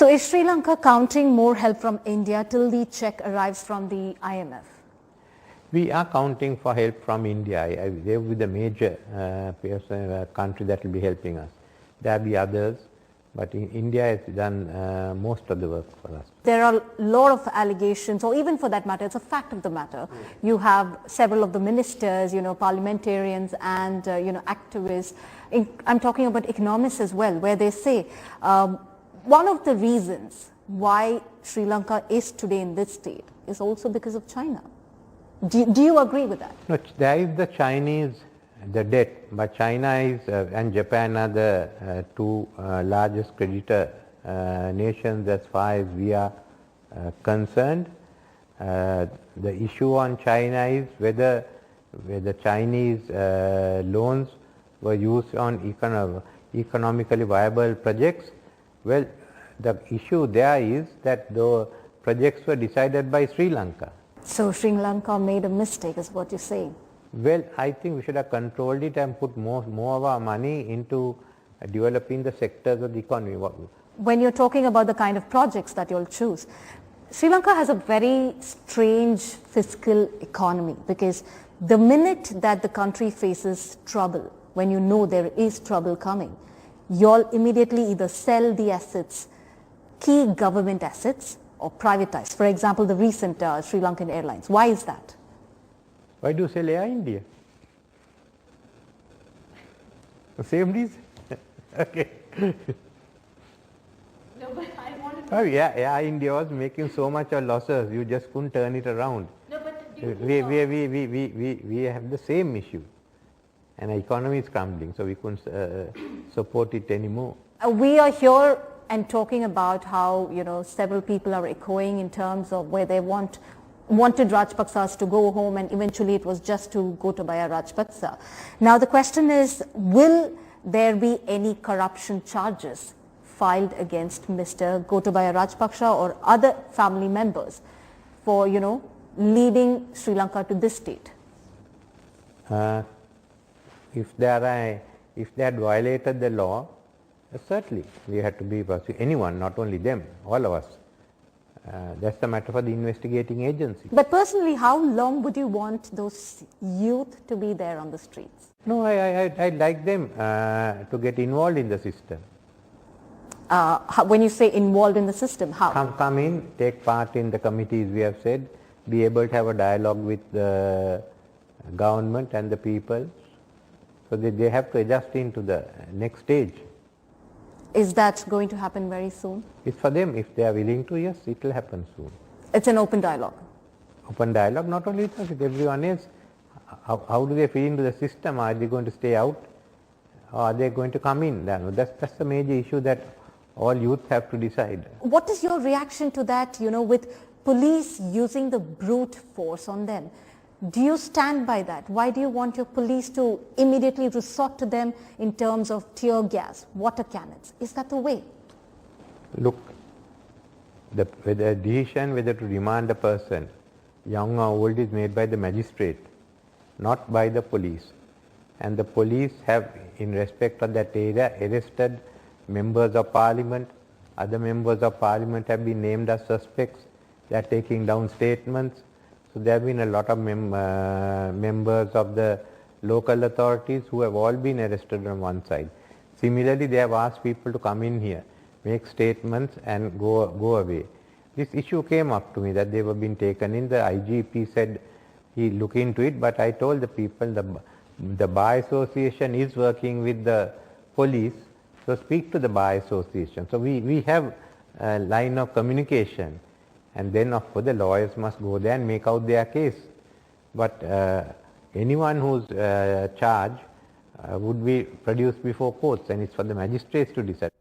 So is Sri Lanka counting more help from India till the check arrives from the IMF? We are counting for help from India. They will be the major country that will be helping us. There will be others, but India has done most of the work for us. There are a lot of allegations, or even for that matter, it's a fact of the matter. You have several of the ministers, parliamentarians and, activists. I'm talking about economists as well, where they say one of the reasons why Sri Lanka is today in this state is also because of China. Do you agree with that? No, there is the Chinese, the debt, but China is and Japan are the two largest creditor nations as far as we are concerned. The issue on China is whether Chinese loans were used on economically viable projects. Well, the issue there is that the projects were decided by Sri Lanka. So Sri Lanka made a mistake, is what you're saying? Well, I think we should have controlled it and put more of our money into developing the sectors of the economy. When you're talking about the kind of projects that you'll choose, Sri Lanka has a very strange fiscal economy, because the minute that the country faces trouble, when you know there is trouble coming, you'll immediately either sell the assets, key government assets, or privatize. For example, the recent Sri Lankan Airlines. Why is that? Why do you sell Air India? The same reason. Okay. No, but I wanted to... Oh yeah, Air India was making so much of losses, you just couldn't turn it around. No, but we have the same issue, and the economy is crumbling, so we couldn't support it anymore. We are here and talking about how, several people are echoing in terms of where they wanted Rajapaksas to go home, and eventually it was just to Gotabaya Rajapaksa. Now the question is, will there be any corruption charges filed against Mr. Gotabaya Rajapaksa or other family members for, leading Sri Lanka to this state? If they had violated the law, certainly we had to be pursuing anyone, not only them, all of us. That's the matter for the investigating agency. But personally, how long would you want those youth to be there on the streets? No, I'd like them to get involved in the system. When you say involved in the system, how? Come in, take part in the committees, we have said, be able to have a dialogue with the government and the people, so that they have to adjust into the next stage. Is that going to happen very soon? It's for them. If they are willing to, yes, it will happen soon. It's an open dialogue. Open dialogue, not only with us, with everyone else. How do they fit into the system? Are they going to stay out? Or are they going to come in? That's the major issue that all youth have to decide. What is your reaction to that, with police using the brute force on them? Do you stand by that? Why do you want your police to immediately resort to them in terms of tear gas, water cannons? Is that the way? Look, the decision whether to remand a person, young or old, is made by the magistrate, not by the police. And the police have, in respect of that area, arrested members of parliament. Other members of parliament have been named as suspects. They are taking down statements. So there have been a lot of members of the local authorities who have all been arrested on one side. Similarly, they have asked people to come in here, make statements and go away. This issue came up to me that they were being taken in. The IGP said he'll look into it, but I told the people the Bar Association is working with the police, so speak to the Bar Association. So we have a line of communication. And then, of course, the lawyers must go there and make out their case. But anyone who's charged would be produced before courts, and it's for the magistrates to decide.